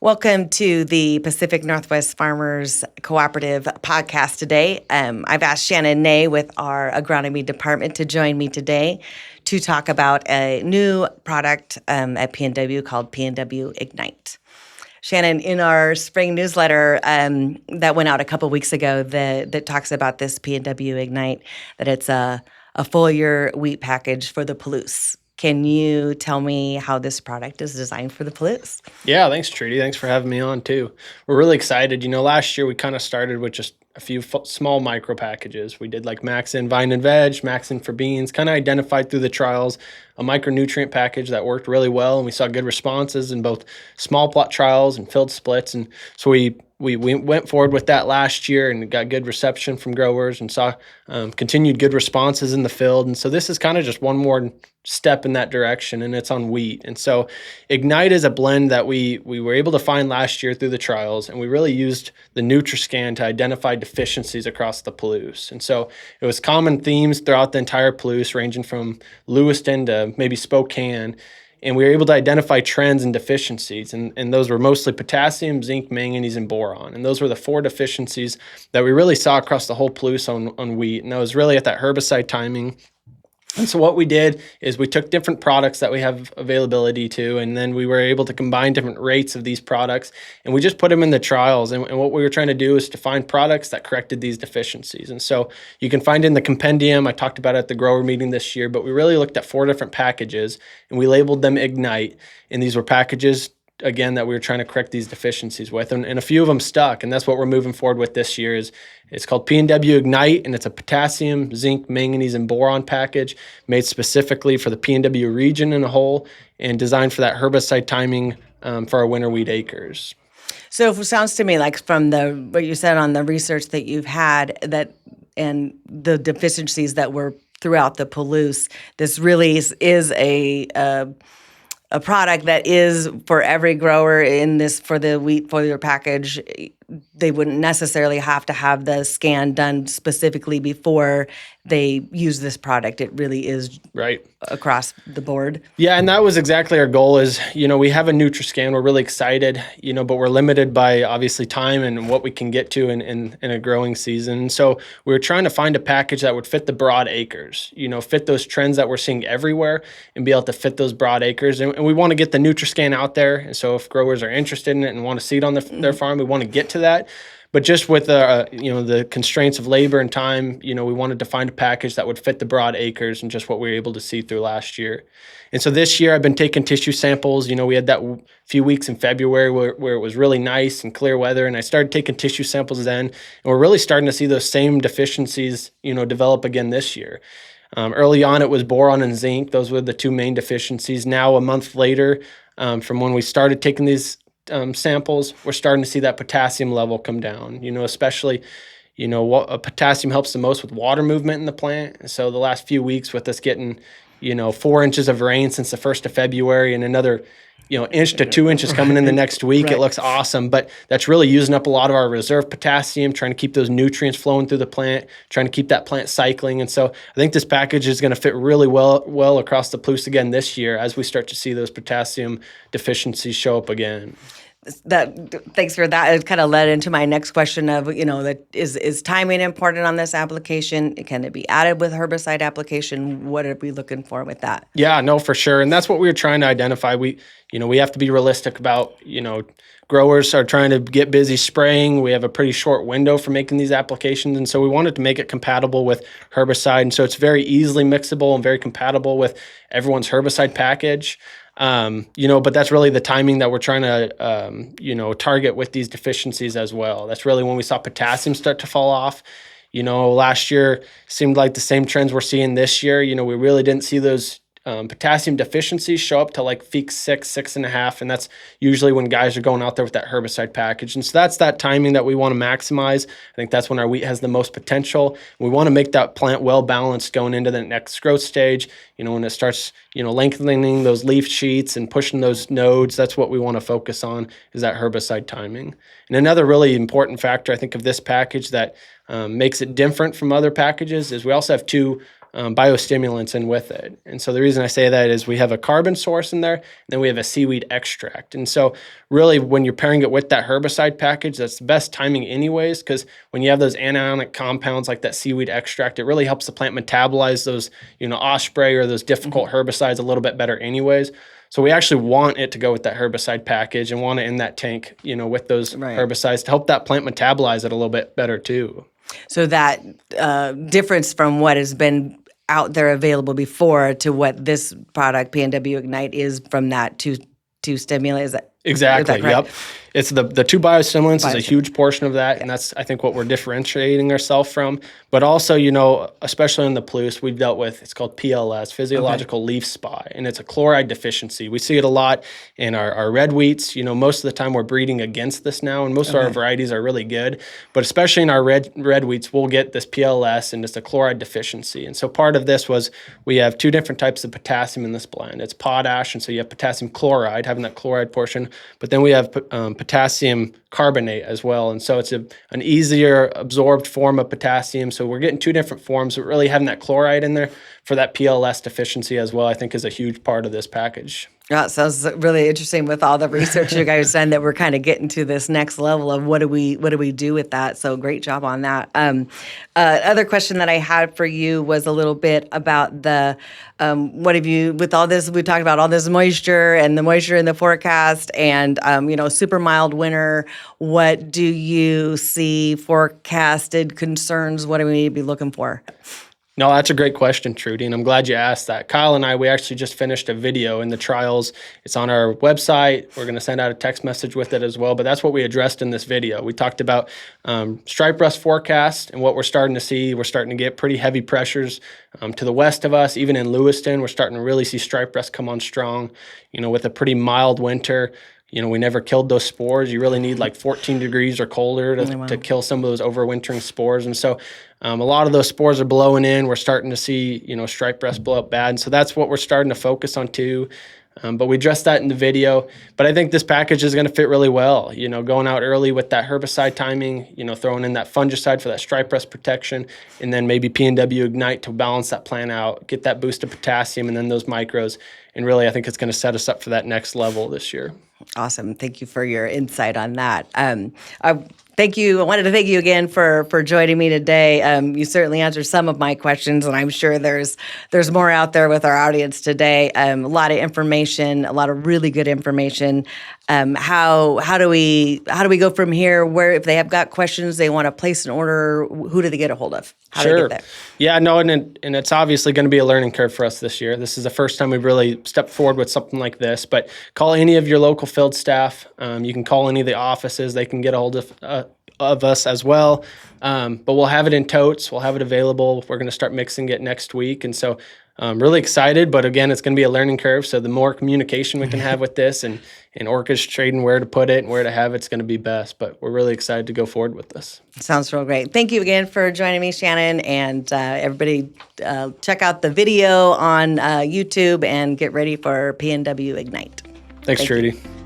Welcome to the Pacific Northwest Farmers Cooperative podcast today. I've asked Shannon Ney with our agronomy department to join me today to talk about a new product at PNW called PNW Ignite. Shannon, in our spring newsletter that went out a couple weeks ago that talks about this PNW Ignite, that it's a foliar wheat package for the Palouse. Can you tell me how this product is designed for the Palouse? Yeah, thanks, Trudy. Thanks for having me on, too. We're really excited. Last year we kind of started with just a few small micro packages. We did like Maxin Vine and Veg, Maxin for beans, kind of identified through the trials a micronutrient package that worked really well, and we saw good responses in both small plot trials and field splits. And so we went forward with that last year and got good reception from growers and saw continued good responses in the field. And so this is kind of just one more step in that direction, and it's on wheat. And so Ignite is a blend that we were able to find last year through the trials, and we really used the NutriScan to identify deficiencies across the Palouse. And so it was common themes throughout the entire Palouse, ranging from Lewiston to maybe Spokane. And we were able to identify trends and deficiencies, and those were mostly potassium, zinc, manganese, and boron. And those were the four deficiencies that we really saw across the whole Palouse on wheat. And that was really at that herbicide timing. And so what we did is we took different products that we have availability to, and then we were able to combine different rates of these products, and we just put them in the trials. And what we were trying to do is to find products that corrected these deficiencies. And so you can find in the compendium, I talked about it at the grower meeting this year, but we really looked at 4 different packages, and we labeled them Ignite. And these were packages, again, that we were trying to correct these deficiencies with, and a few of them stuck, and that's what we're moving forward with this year. It's called PNW Ignite, and it's a potassium, zinc, manganese, and boron package made specifically for the PNW region in a whole and designed for that herbicide timing for our winter wheat acres. So it sounds to me like from what you said on the research that you've had that and the deficiencies that were throughout the Palouse, this really is a product that is for every grower in this, for the wheat foliar package. They wouldn't necessarily have to have the scan done specifically before they use this product. It really is right across the board. Yeah, and that was exactly our goal is, we have a NutriScan. We're really excited, but we're limited by obviously time and what we can get to in a growing season. So we were trying to find a package that would fit the broad acres, fit those trends that we're seeing everywhere and be able to fit those broad acres. And we want to get the NutriScan out there. And so if growers are interested in it and want to see it on their farm, we want to get to that. But just with the constraints of labor and time, we wanted to find a package that would fit the broad acres and just what we were able to see through last year. And so this year I've been taking tissue samples. We had that few weeks in February where it was really nice and clear weather, and I started taking tissue samples then, and we're really starting to see those same deficiencies, develop again this year. Early on, it was boron and zinc. Those were the 2 main deficiencies. Now, a month later, from when we started taking these samples, we're starting to see that potassium level come down, especially, potassium helps the most with water movement in the plant. So the last few weeks with us getting, 4 inches of rain since the 1st of February and another, inch to 2 inches coming in the next week, It looks awesome. But that's really using up a lot of our reserve potassium, trying to keep those nutrients flowing through the plant, trying to keep that plant cycling. And so I think this package is going to fit really well across the Palouse again this year as we start to see those potassium deficiencies show up again. Thanks for that. It kind of led into my next question of, that is timing important on this application? Can it be added with herbicide application? What are we looking for with that? Yeah, no, for sure. And that's what we were trying to identify. We have to be realistic about, growers are trying to get busy spraying. We have a pretty short window for making these applications. And so we wanted to make it compatible with herbicide. And so it's very easily mixable and very compatible with everyone's herbicide package. But that's really the timing that we're trying to, target with these deficiencies as well. That's really when we saw potassium start to fall off. Last year seemed like the same trends we're seeing this year. We really didn't see those potassium deficiencies show up to like peak 6.5, and that's usually when guys are going out there with that herbicide package. And so that's that timing that we want to maximize. I think that's when our wheat has the most potential. We want to make that plant well balanced going into the next growth stage. When it starts, lengthening those leaf sheets and pushing those nodes, that's what we want to focus on, is that herbicide timing. And another really important factor, I think, of this package that makes it different from other packages is we also have 2 biostimulants in with it. And so the reason I say that is we have a carbon source in there, and then we have a seaweed extract. And so really when you're pairing it with that herbicide package, that's the best timing anyways, because when you have those anionic compounds like that seaweed extract, it really helps the plant metabolize those, osprey or those difficult herbicides a little bit better anyways. So we actually want it to go with that herbicide package and want it in that tank, with those herbicides to help that plant metabolize it a little bit better too. So that difference from what has been out there available before to what this product, PNW Ignite, is from that two stimuli, is that Exactly. Yep. It's the two biostimulants is a huge portion of that, Yeah. and that's I think what we're differentiating ourselves from. But also, especially in the Palouse, we've dealt with it's called PLS, physiological leaf spot, and it's a chloride deficiency. We see it a lot in our red wheats. Most of the time we're breeding against this now, and most of our varieties are really good. But especially in our red wheats, we'll get this PLS and it's a chloride deficiency. And so part of this was we have two different types of potassium in this blend. It's potash, and so you have potassium chloride, having that chloride portion, but then we have potassium carbonate as well. And so it's an easier absorbed form of potassium. So we're getting two different forms, but really having that chloride in there for that PLS deficiency as well, I think is a huge part of this package. Yeah, it sounds really interesting with all the research you guys done that we're kind of getting to this next level of what do we do with that. So great job on that. Other question that I had for you was a little bit about the what have you with all this? We talked about all this moisture and the moisture in the forecast, and super mild winter. What do you see forecasted concerns? What do we need to be looking for? No, that's a great question, Trudi, and I'm glad you asked that. Kyle and I, we actually just finished a video in the trials. It's on our website. We're going to send out a text message with it as well, but that's what we addressed in this video. We talked about stripe rust forecast and what we're starting to see. We're starting to get pretty heavy pressures to the west of us. Even in Lewiston, we're starting to really see stripe rust come on strong, with a pretty mild winter. We never killed those spores. You really need like 14 degrees or colder to kill some of those overwintering spores. And so a lot of those spores are blowing in. We're starting to see, stripe rust blow up bad. And so that's what we're starting to focus on too. But we addressed that in the video. But I think this package is going to fit really well, going out early with that herbicide timing, throwing in that fungicide for that stripe rust protection, and then maybe PNW Ignite to balance that plant out, get that boost of potassium and then those micros. And really, I think it's going to set us up for that next level this year. Awesome. Thank you for your insight on that. Thank you. I wanted to thank you again for joining me today. You certainly answered some of my questions, and I'm sure there's more out there with our audience today. A lot of information, a lot of really good information. How do we go from here? Where if they have got questions, they want to place an order, who do they get a hold of? How do they get there? Yeah, no, and it's obviously going to be a learning curve for us this year. This is the first time we've really stepped forward with something like this. But call any of your local field staff. You can call any of the offices. They can get a hold of us as well. But we'll have it in totes. We'll have it available. We're going to start mixing it next week. And so I'm really excited. But again, it's going to be a learning curve. So the more communication we can have with this and orchestrating where to put it and where to have it's going to be best. But we're really excited to go forward with this. Sounds real great. Thank you again for joining me, Shannon. And everybody check out the video on YouTube and get ready for PNW Ignite. Thanks, Thank Trudi. you.